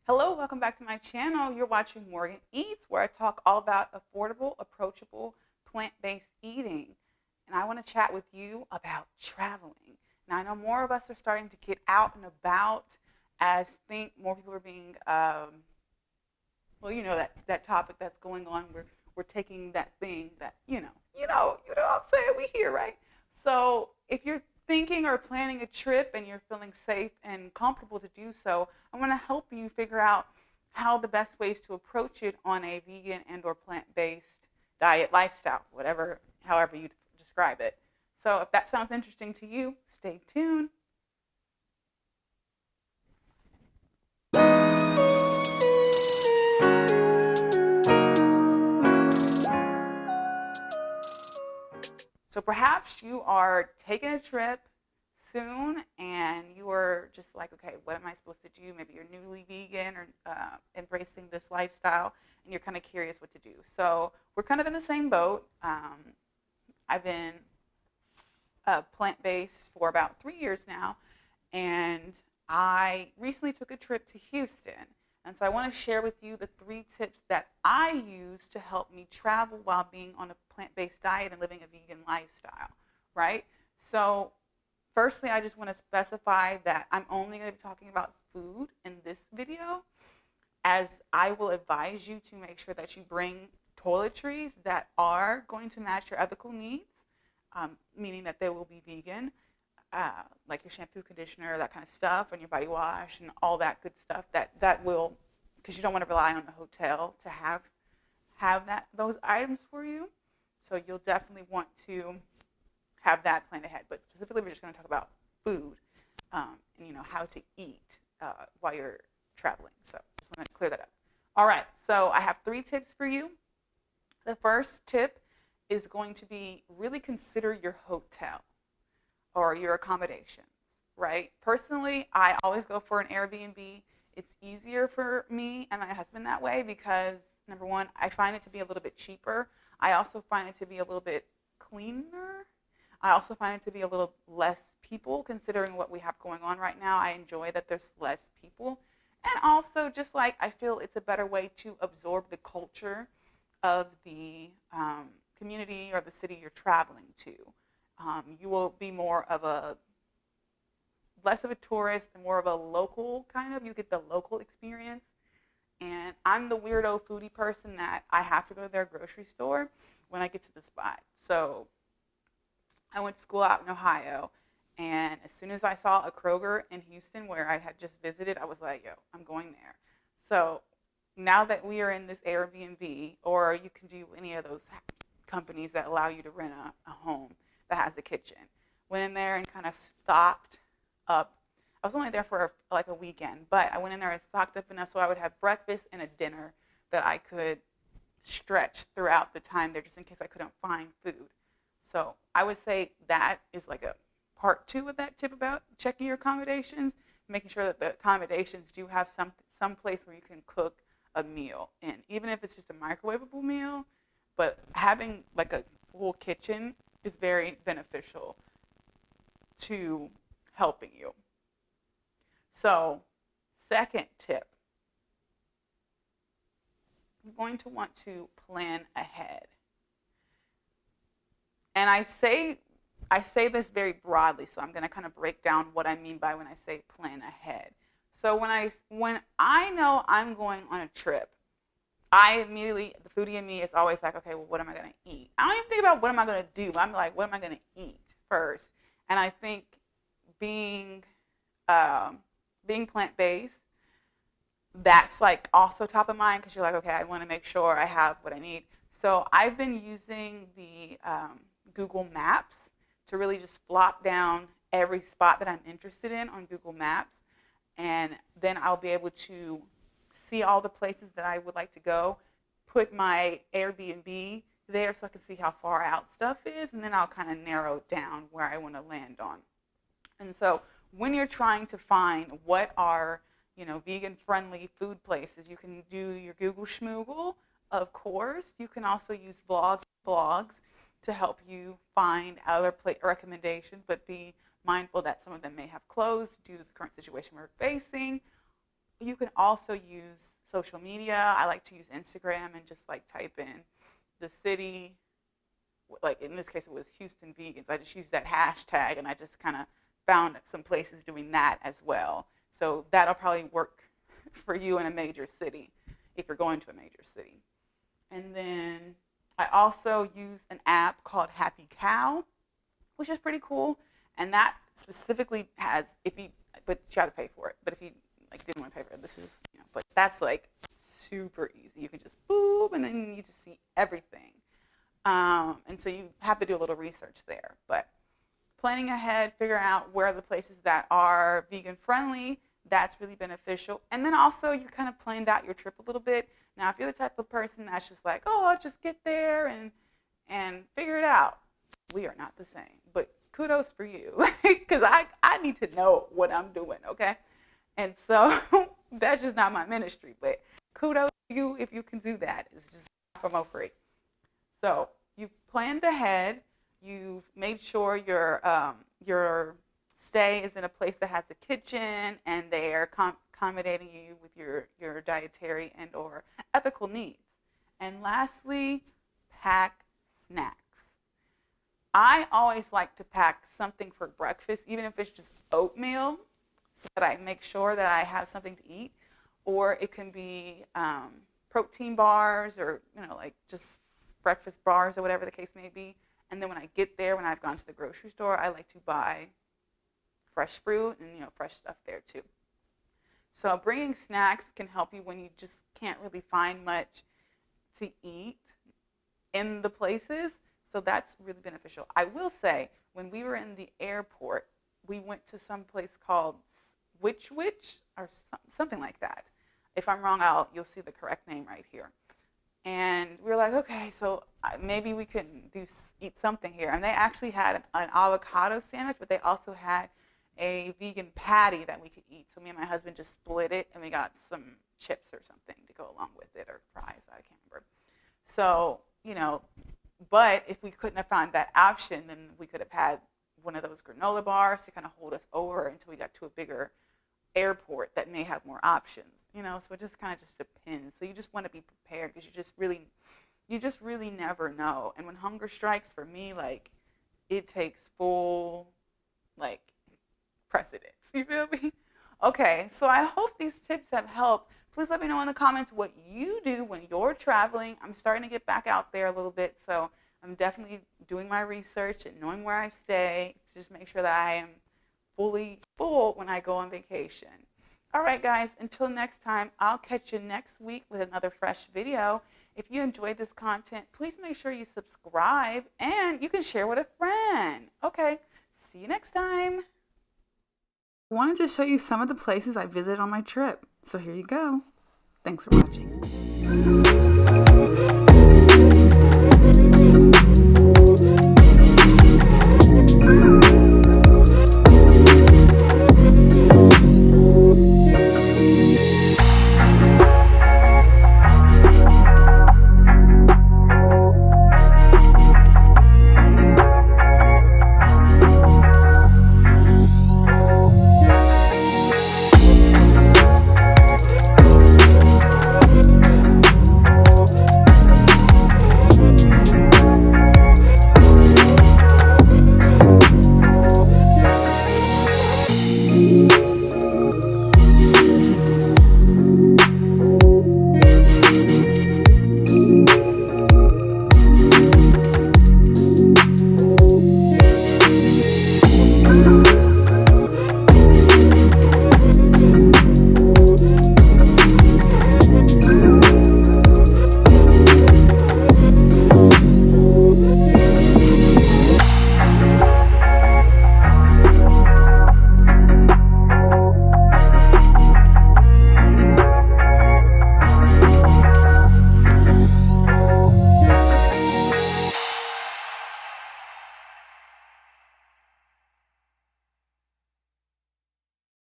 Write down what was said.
Hello, welcome back to my channel. You're watching Morgan Eats, where I talk all about affordable, approachable, plant-based eating. And I want to chat with you about traveling. Now, I know more of us are starting to get out and about as think more people are being, that topic that's going on. We're taking that thing that, what I'm saying, we here, right? So if you're thinking or planning a trip and you're feeling safe and comfortable to do so, I want to help you figure out how the best ways to approach it on a vegan and or plant-based diet lifestyle, however you describe it. So if that sounds interesting to you, stay tuned. So perhaps you are taking a trip soon and you are just like, okay, what am I supposed to do? Maybe you're newly vegan or embracing this lifestyle and you're kind of curious what to do. So we're kind of in the same boat. I've been plant-based for about 3 years now, and I recently took a trip to Houston. And so I want to share with you the 3 tips that I use to help me travel while being on a plant-based diet and living a vegan lifestyle, right? So firstly, I just want to specify that I'm only going to be talking about food in this video, as I will advise you to make sure that you bring toiletries that are going to match your ethical needs, meaning that they will be vegan, like your shampoo, conditioner, that kind of stuff, and your body wash and all that good stuff. That will, because you don't want to rely on the hotel to have those items for you. So you'll definitely want to have that planned ahead. But specifically, we're just going to talk about food, and how to eat while you're traveling. So just want to clear that up. All right. So I have 3 tips for you. The first tip is going to be really consider your hotel or your accommodations, right? Personally, I always go for an Airbnb. It's easier for me and my husband that way because, number one, I find it to be a little bit cheaper. I also find it to be a little bit cleaner. I also find it to be a little less people considering what we have going on right now. I enjoy that there's less people. And also, just like I feel it's a better way to absorb the culture of the community or the city you're traveling to. You will be less of a tourist and more of a local kind of. You get the local experience. And I'm the weirdo foodie person that I have to go to their grocery store when I get to the spot. So I went to school out in Ohio, and as soon as I saw a Kroger in Houston where I had just visited, I was like, yo, I'm going there. So now that we are in this Airbnb, or you can do any of those companies that allow you to rent a home that has a kitchen, went in there and kind of stocked up. I was only there for like a weekend, but I went in there and stocked up enough so I would have breakfast and a dinner that I could stretch throughout the time there just in case I couldn't find food. So I would say that is like a part 2 of that tip about checking your accommodations, making sure that the accommodations do have some place where you can cook a meal in, even if it's just a microwavable meal. But having like a full kitchen is very beneficial to helping you. So, second tip, you're going to want to plan ahead. And I say this very broadly, so I'm going to kind of break down what I mean by when I say plan ahead. So when I know I'm going on a trip, the foodie in me is always like, okay, well, what am I going to eat? I don't even think about what am I going to do. I'm like, what am I going to eat first? And I think being plant-based, that's like also top of mind because you're like, okay, I want to make sure I have what I need. So I've been using the Google Maps to really just plop down every spot that I'm interested in on Google Maps. And then I'll be able to see all the places that I would like to go, put my Airbnb there so I can see how far out stuff is, and then I'll kind of narrow down where I want to land on. And so when you're trying to find what are, vegan-friendly food places, you can do your Google Schmoogle, of course. You can also use blogs to help you find other recommendations, but be mindful that some of them may have closed due to the current situation we're facing. you can also use social media. I like to use Instagram and just like type in the city, like in this case it was Houston vegans. I just used that hashtag and I just kind of found some places doing that as well. So that'll probably work for you in a major city if you're going to a major city. And then I also use an app called Happy Cow, which is pretty cool. And that specifically has, but you have to pay for it. But if you like didn't want to pay for it, this is, but that's like super easy. You can just boop, and then you just see everything. And so you have to do a little research there. But planning ahead, figuring out where are the places that are vegan friendly, that's really beneficial. And then also you kind of planned out your trip a little bit. Now, if you're the type of person that's just like, oh, I'll just get there and figure it out, we are not the same. But kudos for you, because I need to know what I'm doing, okay? And so that's just not my ministry, but kudos to you if you can do that. It's just promo free. So you've planned ahead. You've made sure your stay is in a place that has a kitchen and they are accommodating you with your dietary and or ethical needs. And lastly, pack snacks. I always like to pack something for breakfast, even if it's just oatmeal, so that I make sure that I have something to eat. Or it can be protein bars or, like just breakfast bars or whatever the case may be. And then when I get there, when I've gone to the grocery store, I like to buy fresh fruit and, fresh stuff there too. So bringing snacks can help you when you just can't really find much to eat in the places. So that's really beneficial. I will say, when we were in the airport, we went to some place called Witch or something like that. If I'm wrong, you'll see the correct name right here. And we were like, okay, so maybe we can eat something here. And they actually had an avocado sandwich, but they also had a vegan patty that we could eat. So me and my husband just split it, and we got some chips or something to go along with it, or fries, I can't remember. So, but if we couldn't have found that option, then we could have had one of those granola bars to kind of hold us over until we got to a bigger airport that may have more options. So it just kind of just depends. So you just want to be prepared, because you just really never know. And when hunger strikes, for me, like, it takes full, like, precedence. You feel me? Okay, so I hope these tips have helped. Please let me know in the comments what you do when you're traveling. I'm starting to get back out there a little bit, so I'm definitely doing my research and knowing where I stay to just make sure that I am fully full when I go on vacation. All right, guys, until next time, I'll catch you next week with another fresh video. If you enjoyed this content, please make sure you subscribe, and you can share with a friend. Okay, see you next time. I wanted to show you some of the places I visited on my trip, so here you go. Thanks for watching.